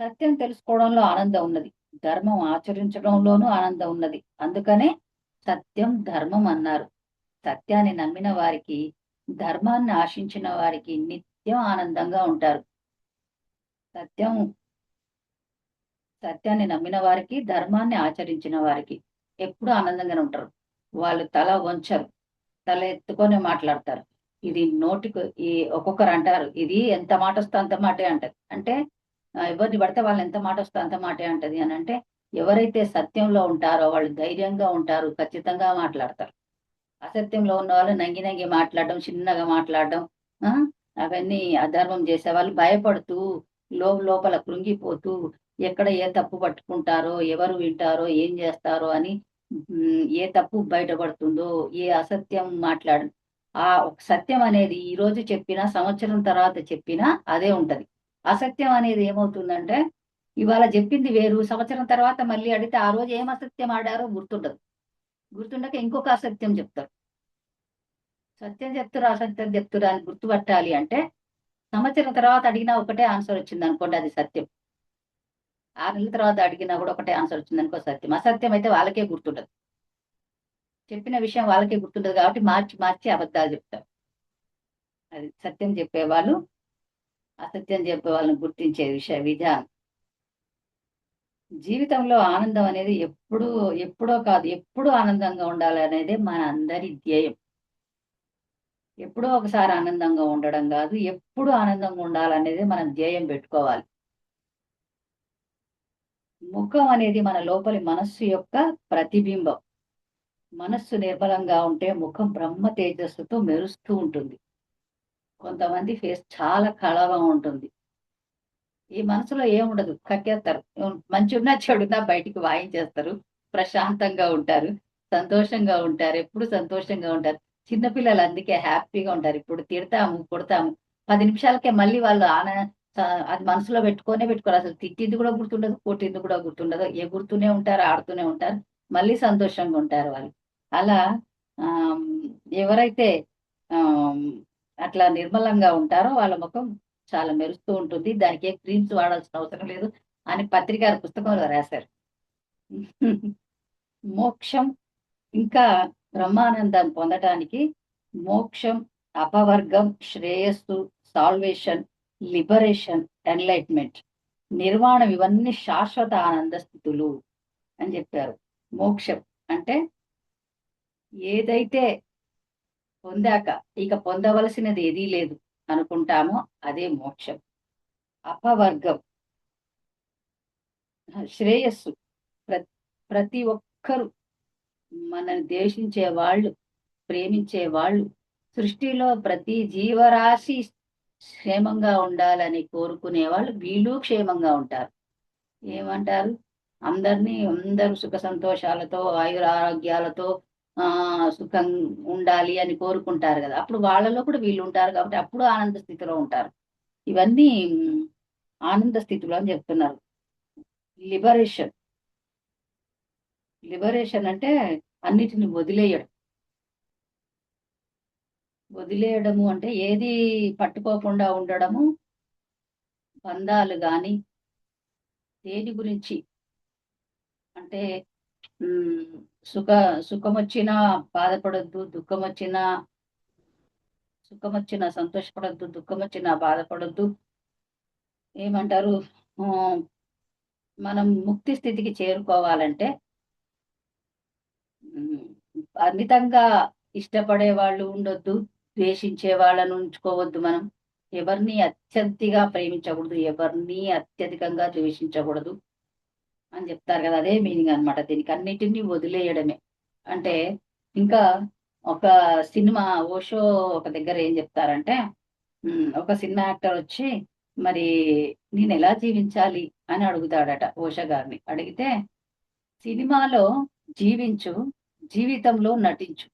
సత్యం తెలుసుకోవడంలో ఆనందం ఉన్నది, ధర్మం ఆచరించడంలోనూ ఆనందం ఉన్నది. అందుకనే సత్యం ధర్మం అన్నారు. సత్యాన్ని నమ్మిన వారికి, ధర్మాన్ని ఆశించిన వారికి నిత్యం ఆనందంగా ఉంటారు. సత్యాన్ని నమ్మిన వారికి, ధర్మాన్ని ఆచరించిన వారికి ఎప్పుడు ఆనందంగానే ఉంటారు. వాళ్ళు తల వంచరు, తల ఎత్తుకొని మాట్లాడతారు. ఇది నోటికి ఒక్కొక్కరు అంటారు, ఇది ఎంత మాట వస్తే అంత మాటే అంటది. అంటే ఎవరిని పడితే వాళ్ళు ఎంత మాట వస్తే అంత మాటే అంటది అని అంటే, ఎవరైతే సత్యంలో ఉంటారో వాళ్ళు ధైర్యంగా ఉంటారు, ఖచ్చితంగా మాట్లాడతారు. అసత్యంలో ఉన్న వాళ్ళు నంగి నంగి మాట్లాడడం, చిన్నగా మాట్లాడడం, ఆ అవన్నీ అధర్మం చేసేవాళ్ళు భయపడుతూ లోపల కృంగిపోతూ ఎక్కడ ఏ తప్పు పట్టుకుంటారో, ఎవరు వింటారో, ఏం చేస్తారో అని ఏ తప్పు బయటపడుతుందో, ఏ అసత్యం ఆ ఒక సత్యం అనేది ఈ రోజు చెప్పినా సంవత్సరం తర్వాత చెప్పినా అదే ఉంటది. అసత్యం అనేది ఏమవుతుందంటే ఇవాళ చెప్పింది వేరు, సంవత్సరం తర్వాత మళ్ళీ అడిగితే ఆ రోజు ఏం అసత్యం ఆడారో గుర్తుండదు. గుర్తుండక ఇంకొక అసత్యం చెప్తారు. సత్యం చెప్తురా అసత్యం చెప్తురా అని గుర్తుపట్టాలి అంటే సంవత్సరం తర్వాత అడిగినా ఒకటే ఆన్సర్ వచ్చింది అనుకోండి, అది సత్యం. 6 నెలల తర్వాత అడిగినా కూడా ఒకటే ఆన్సర్ వచ్చింది అనుకో సత్యం. అసత్యం అయితే వాళ్ళకే గుర్తుండదు. చెప్పిన విషయం వాళ్ళకే గుర్తుండదు కాబట్టి మార్చి మార్చి అబద్ధాలు చెప్తారు. అది సత్యం చెప్పేవాళ్ళు అసత్యం చెప్పే వాళ్ళని గుర్తించే విధానం. జీవితంలో ఆనందం అనేది ఎప్పుడో కాదు, ఎప్పుడూ ఆనందంగా ఉండాలి అనేది మన అందరి ధ్యేయం. ఎప్పుడో ఒకసారి ఆనందంగా ఉండడం కాదు, ఎప్పుడు ఆనందంగా ఉండాలనేది మనం ధ్యేయం పెట్టుకోవాలి. ముఖం అనేది మన లోపలి మనస్సు యొక్క ప్రతిబింబం. మనస్సు నిర్మలంగా ఉంటే ముఖం బ్రహ్మ తేజస్సుతో మెరుస్తూ ఉంటుంది. కొంతమంది ఫేస్ చాలా కళగా ఉంటుంది. ఈ మనసులో ఏముండదు, కక్కేస్తారు. మంచున్నా చెడున్నా బయటికి వాయించేస్తారు. ప్రశాంతంగా ఉంటారు, సంతోషంగా ఉంటారు, ఎప్పుడు సంతోషంగా ఉంటారు. చిన్నపిల్లలు అందుకే హ్యాపీగా ఉంటారు. ఇప్పుడు తిడతాము, కొడతాము, 10 నిమిషాలకే మళ్ళీ వాళ్ళు అది మనసులో పెట్టుకోరు. అసలు తిట్టింది కూడా గుర్తుండదు, కొట్టింది కూడా గుర్తుండదు. ఎగురుతూనే ఉంటారు, ఆడుతూనే ఉంటారు, మళ్ళీ సంతోషంగా ఉంటారు వాళ్ళు. అలా ఆమ్, ఎవరైతే ఆమ్, అట్లా నిర్మలంగా ఉంటారో వాళ్ళ ముఖం చాలా మెరుస్తూ ఉంటుంది. దానికి ఏ క్రీమ్స్ వాడాల్సిన అవసరం లేదు అని పత్రికారు పుస్తకంలో రాశారు. మోక్షం ఇంకా బ్రహ్మానందం పొందటానికి మోక్షం, అపవర్గం, శ్రేయస్సు, సాల్వేషన్, లిబరేషన్, ఎన్లైట్మెంట్, నిర్వాణం ఇవన్నీ శాశ్వత ఆనంద స్థితులు అని చెప్పారు. మోక్షం అంటే ఏదైతే పొందాక ఇక పొందవలసినది ఏదీ లేదు అనుకుంటామో అదే మోక్షం. అపవర్గం శ్రేయస్సు. ప్రతి ఒక్కరు మనల్ని ద్వేషించే వాళ్ళు, ప్రేమించే వాళ్ళు, సృష్టిలో ప్రతి జీవరాశి క్షేమంగా ఉండాలని కోరుకునే వాళ్ళు వీళ్ళు క్షేమంగా ఉంటారు. ఏమంటారు, అందరూ సుఖ సంతోషాలతో ఆయుర ఆరోగ్యాలతో సుఖం ఉండాలి అని కోరుకుంటారు కదా. అప్పుడు వాళ్ళలో కూడా వీళ్ళు ఉంటారు కాబట్టి అప్పుడు ఆనంద స్థితిలో ఉంటారు. ఇవన్నీ ఆనంద స్థితిలో అని చెప్తున్నారు. లిబరేషన్. లిబరేషన్ అంటే అన్నిటిని వదిలేయడము అంటే ఏది పట్టుకోకుండా ఉండడము. బంధాలు గాని దేని గురించి అంటే సుఖ సుఖం వచ్చినా బాధపడొద్దు, సుఖం వచ్చినా సంతోషపడొద్దు, దుఃఖం వచ్చినా బాధపడొద్దు. ఏమంటారు, మనం ముక్తి స్థితికి చేరుకోవాలంటే అమితంగా ఇష్టపడే వాళ్ళు ఉండొద్దు, ద్వేషించే వాళ్ళను ఉంచుకోవద్దు. మనం ఎవరిని అత్యధికంగా ప్రేమించకూడదు, ఎవరిని అత్యధికంగా ద్వేషించకూడదు అని చెప్తారు కదా. అదే మీనింగ్ అనమాట దీనికి. అన్నిటినీ వదిలేయడమే అంటే. ఇంకా ఒక సినిమా ఓషో ఒక దగ్గర ఏం చెప్తారంటే, ఒక సినిమా యాక్టర్ వచ్చి మరి నేను ఎలా జీవించాలి అని అడుగుతాడట ఓషో గారిని. అడిగితే సినిమాలో జీవించు, జీవితంలో నటించు,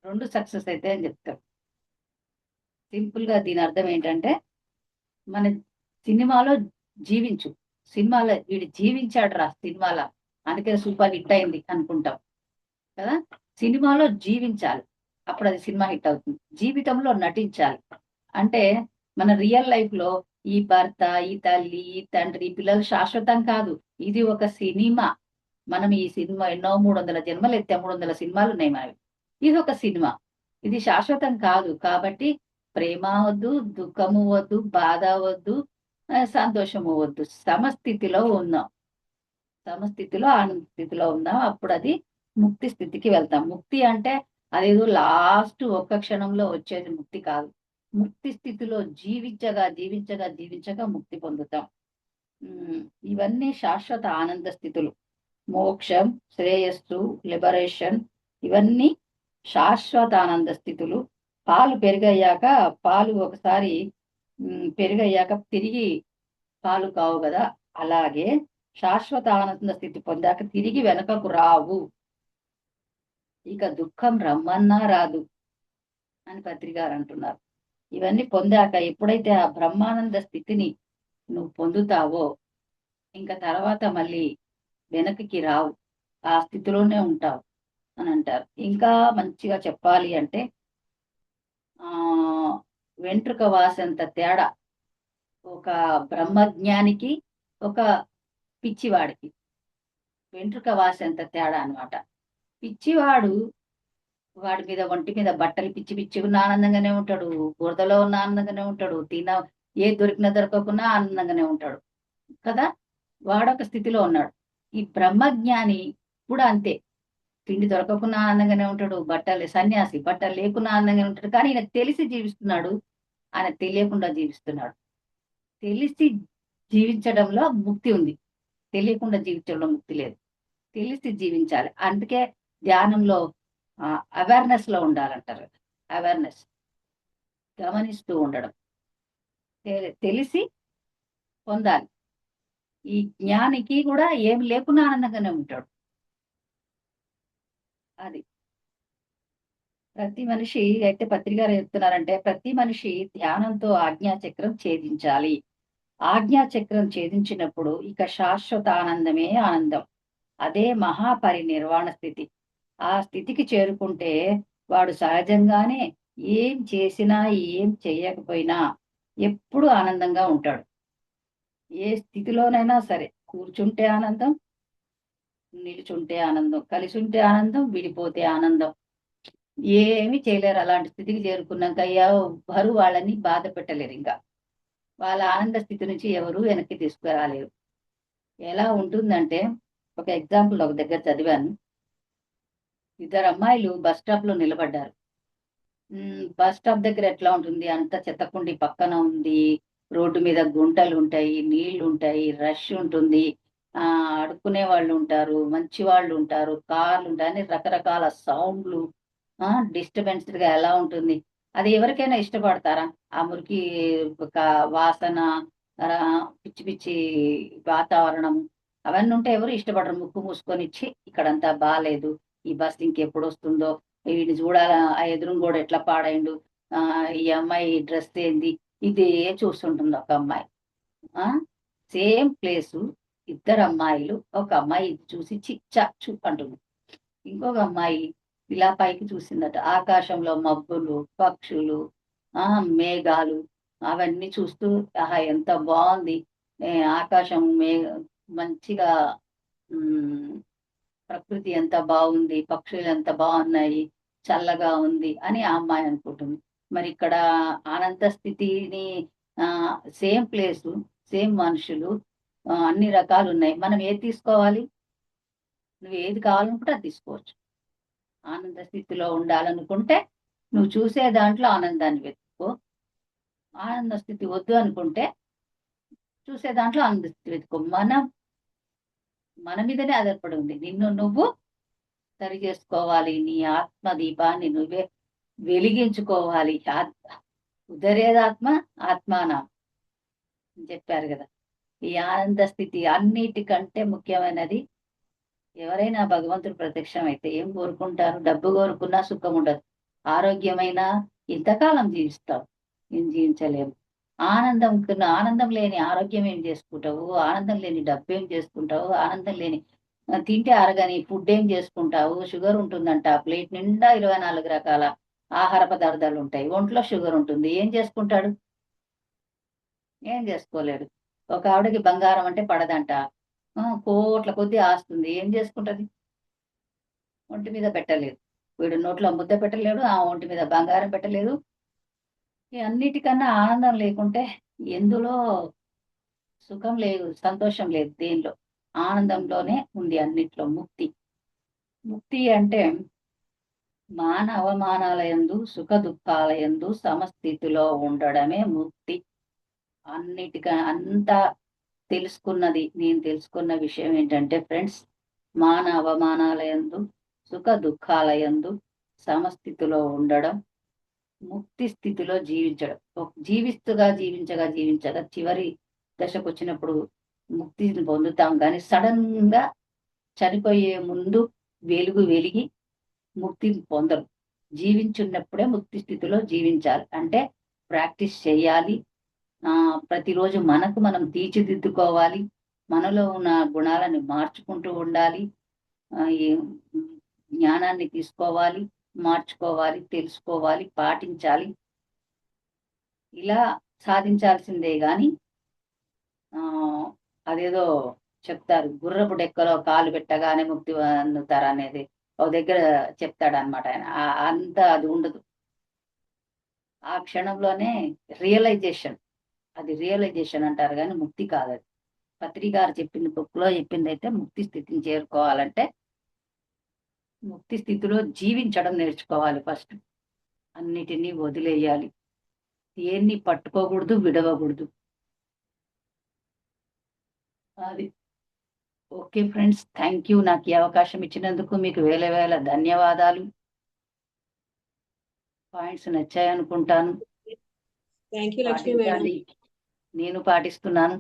2 సక్సెస్ అయితే అని చెప్తారు. సింపుల్ గా దీని అర్థం ఏంటంటే మన సినిమాలో జీవించు. సినిమాలో వీడు జీవించాడు రా సినిమాలో, అందుకే సూపర్ హిట్ అయింది అనుకుంటాం కదా. సినిమాలో జీవించాలి, అప్పుడు అది సినిమా హిట్ అవుతుంది. జీవితంలో నటించాలి అంటే మన రియల్ లైఫ్ లో ఈ భర్త, ఈ తల్లి, ఈ తండ్రి, పిల్లలు శాశ్వతం కాదు. ఇది ఒక సినిమా. మనం ఈ సినిమా ఎన్నో 300 జన్మలు ఎత్తే 300 సినిమాలు ఉన్నాయి మనవి. ఇది ఒక సినిమా, ఇది శాశ్వతం కాదు. కాబట్టి ప్రేమ వద్దు, దుఃఖము వద్దు, బాధ వద్దు, సంతోషము వద్దు. సమస్థితిలో ఉన్నాం, సమస్థితిలో ఆనంద స్థితిలో ఉందాం. అప్పుడు అది ముక్తి స్థితికి వెళ్తాం. ముక్తి అంటే అదేదో లాస్ట్ ఒక్క క్షణంలో వచ్చేది ముక్తి కాదు. ముక్తి స్థితిలో జీవించగా ముక్తి పొందుతాం. ఇవన్నీ శాశ్వత ఆనంద స్థితులు. మోక్షం, శ్రేయస్సు, లిబరేషన్ ఇవన్నీ శాశ్వత ఆనంద స్థితులు. పాలు పెరిగయ్యాక, పాలు ఒకసారి పెరిగయ్యాక తిరిగి పాలు కావు కదా, అలాగే శాశ్వత ఆనంద స్థితి పొందాక తిరిగి వెనకకు రావు, ఇక దుఃఖం రమ్మన్నా రాదు అని పత్రికారు అంటున్నారు. ఇవన్నీ పొందాక ఎప్పుడైతే ఆ బ్రహ్మానంద స్థితిని నువ్వు పొందుతావో ఇంకా తర్వాత మళ్ళీ వెనక్కి రావు, ఆ స్థితిలోనే ఉంటావు అని అంటారు. ఇంకా మంచిగా చెప్పాలి అంటే ఆ వెంట్రుక వాసంత తేడా ఒక బ్రహ్మజ్ఞానికి ఒక పిచ్చివాడికి. వెంట్రుక వాసంత తేడా అన్నమాట. పిచ్చివాడు వాడి మీద ఒంటి మీద బట్టలు పిచ్చి పిచ్చి ఉన్న ఆనందంగానే ఉంటాడు, బురదలో ఉన్న ఆనందంగానే ఉంటాడు, ఏ దొరికినా దొరకకున్నా ఆనందంగానే ఉంటాడు కదా, వాడొక స్థితిలో ఉన్నాడు. ఈ బ్రహ్మజ్ఞాని కూడా అంతే, తిండి దొరకకున్నా ఆనందంగానే ఉంటాడు, సన్యాసి బట్టలు లేకున్నా ఆనందంగానే ఉంటాడు. కానీ ఈయన తెలిసి జీవిస్తున్నాడు, ఆయన తెలియకుండా జీవిస్తున్నాడు. తెలిసి జీవించడంలో ముక్తి ఉంది, తెలియకుండా జీవించడంలో ముక్తి లేదు. తెలిసి జీవించాలి. అందుకే ధ్యానంలో అవేర్నెస్ లో ఉండాలంటారు. అవేర్నెస్, గమనిస్తూ ఉండడం, తెలిసి పొందాలి. ఈ జ్ఞానికి కూడా ఏమి లేకున్నా ఆనందంగానే ఉంటాడు. అది ప్రతి మనిషి అయితే పత్రికారు చెప్తున్నారంటే, ప్రతి మనిషి ధ్యానంతో ఆజ్ఞాచక్రం ఛేదించాలి. ఆజ్ఞాచక్రం ఛేదించినప్పుడు ఇక శాశ్వత ఆనందమే ఆనందం. అదే మహాపరినిర్వాణ స్థితి. ఆ స్థితికి చేరుకుంటే వాడు సహజంగానే ఏం చేసినా ఏం చేయకపోయినా ఎప్పుడూ ఆనందంగా ఉంటాడు. ఏ స్థితిలోనైనా సరే, కూర్చుంటే ఆనందం, నిలుచుంటే ఆనందం, కలిసి ఉంటే ఆనందం, విడిపోతే ఆనందం. ఏమీ చేయలేరు. అలాంటి స్థితికి చేరుకున్నాక ఎవ్వరు వాళ్ళని బాధ పెట్టలేరు. ఇంకా వాళ్ళ ఆనంద స్థితి నుంచి ఎవరు వెనక్కి తీసుకురాలేరు. ఎలా ఉంటుందంటే, ఒక ఎగ్జాంపుల్ ఒక దగ్గర చదివాను. ఇద్దరు అమ్మాయిలు బస్ స్టాప్ లో నిలబడ్డారు. బస్ స్టాప్ దగ్గర ఎట్లా ఉంటుంది, అంత చెత్తకుండి పక్కన ఉంది, రోడ్డు మీద గుంటలు ఉంటాయి, నీళ్లు ఉంటాయి, రష్ ఉంటుంది, అడుక్కునే వాళ్ళు ఉంటారు, మంచి వాళ్ళు ఉంటారు, కార్లు ఉంటాయి, అన్ని రకరకాల సౌండ్లు, డిస్టర్బెన్స్ గా ఎలా ఉంటుంది. అది ఎవరికైనా ఇష్టపడతారా? ఆ మురికి ఒక వాసన, పిచ్చి పిచ్చి వాతావరణం, అవన్నీ ఉంటే ఎవరు ఇష్టపడరు. ముక్కు మూసుకొని ఇచ్చి ఇక్కడంతా బాగాలేదు, ఈ బస్ ఇంకెప్పుడు వస్తుందో, వీడిని చూడాలా, ఆ ఎదురుంగోడు ఎట్లా పాడైండు, ఈ అమ్మాయి డ్రెస్ ఏంది, ఇదే చూస్తుంటుంది ఒక అమ్మాయి. సేమ్ ప్లేసు, ఇద్దరు అమ్మాయిలు, ఒక అమ్మాయి ఇది చూసి చిచ్చా చూ అంటుంది, ఇంకొక అమ్మాయి ఇలా పైకి చూసిందట. ఆకాశంలో మబ్బులు, పక్షులు, మేఘాలు అవన్నీ చూస్తూ, ఆహా ఎంత బాగుంది, ఆకాశం మంచిగా, ప్రకృతి ఎంత బాగుంది, పక్షులు ఎంత బాగున్నాయి, చల్లగా ఉంది అని ఆ అమ్మాయి అనుకుంటుంది. మరి ఇక్కడ ఆనంద స్థితిని, సేమ్ ప్లేసు, సేమ్ మనుషులు, అన్ని రకాలు ఉన్నాయి. మనం ఏది తీసుకోవాలి? నువ్వు ఏది కావాలనుకుంటే అది తీసుకోవచ్చు. ఆనంద స్థితిలో ఉండాలనుకుంటే నువ్వు చూసే దాంట్లో ఆనందాన్ని వెతుక్కో. ఆనంద స్థితి వద్దు అనుకుంటే చూసే దాంట్లో ఆనంద స్థితి వెతుక్కో. మన మీదనే ఆధారపడి ఉంది. నిన్ను నువ్వు సరి చేసుకోవాలి, నీ ఆత్మ దీపాన్ని నువ్వే వెలిగించుకోవాలి. ఉదరేదాత్మ ఆత్మానం అని చెప్పారు కదా. ఈ ఆనంద స్థితి అన్నిటికంటే ముఖ్యమైనది. ఎవరైనా భగవంతుడు ప్రత్యక్షం అయితే ఏం కోరుకుంటారు? డబ్బు కోరుకున్నా సుఖం ఉండదు, ఆరోగ్యమైన ఇంతకాలం జీవిస్తావు, ఏం జీవించలేము. ఆనందం లేని ఆరోగ్యం ఏం చేసుకుంటావు, ఆనందం లేని డబ్బు ఏం చేసుకుంటావు, ఆనందం లేని తింటే అరగని ఫుడ్ ఏం చేసుకుంటావు. షుగర్ ఉంటుందంట, ప్లేట్ నిండా 24 రకాల ఆహార పదార్థాలు ఉంటాయి, ఒంట్లో షుగర్ ఉంటుంది, ఏం చేసుకుంటాడు? ఏం చేసుకోలేడు. ఒక ఆవిడకి బంగారం అంటే పడదంట, కోట్ల కొద్దీ ఆస్తుంది, ఏం చేసుకుంటది? ఒంటి మీద పెట్టలేదు. వీడు నోట్లో ముద్ద పెట్టలేడు, ఆ ఒంటి మీద బంగారం పెట్టలేదు. ఈ అన్నిటికన్నా ఆనందం లేకుంటే ఎందులో సుఖం లేదు, సంతోషం లేదు. దేనిలో? ఆనందంలోనే ఉంది అన్నిట్లో ముక్తి. ముక్తి అంటే మాన అవమానాలయందు, సుఖ దుఃఖాలయందు సమస్థితిలో ఉండడమే ముక్తి. అంతా నేను తెలుసుకున్న విషయం ఏంటంటే ఫ్రెండ్స్, మాన అవమానాలయందు, సుఖ దుఃఖాలయందు సమస్థితిలో ఉండడం, ముక్తి స్థితిలో జీవించడం. జీవిస్తూగా జీవించగా జీవించగా చివరి దశకు వచ్చినప్పుడు ముక్తిని పొందుతాం, కానీ సడన్ గా చనిపోయే ముందు వెలుగు వెలిగి ముక్తిని పొందరు. జీవించున్నప్పుడే ముక్తి స్థితిలో జీవించాలి. అంటే ప్రాక్టీస్ చేయాలి. ప్రతిరోజు మనకు మనం తీర్చిదిద్దుకోవాలి. మనలో ఉన్న గుణాలను మార్చుకుంటూ ఉండాలి. ఈ జ్ఞానాన్ని తీసుకోవాలి, మార్చుకోవాలి, తెలుసుకోవాలి, పాటించాలి. ఇలా సాధించాల్సిందే గాని అదేదో చెప్తారు, గుర్రపు డెక్కలో కాలు పెట్టగానే ముక్తి అందుతారు అనేది ఒక దగ్గర చెప్తాడనమాట ఆయన. అంత అది ఉండదు. ఆ క్షణంలోనే రియలైజేషన్, అది రియలైజేషన్ అంటారు కానీ ముక్తి కాదు. పత్రి గారు చెప్పింది, బుక్ లో చెప్పింది అయితే ముక్తి స్థితిని చేరుకోవాలంటే ముక్తి స్థితిలో జీవించడం నేర్చుకోవాలి. ఫస్ట్ అన్నిటినీ వదిలేయాలి, దేన్ని పట్టుకోకూడదు, విడవకూడదు. అది. Okay friends, thank you. నాకు ఈ అవకాశం ఇచ్చినందుకు మీకు వేల వేల ధన్యవాదాలు. పాయింట్స్ నచ్చాయనుకుంటాను. Thank you Lakshmi madam. పాటించాలి, నేను పాటిస్తున్నాను.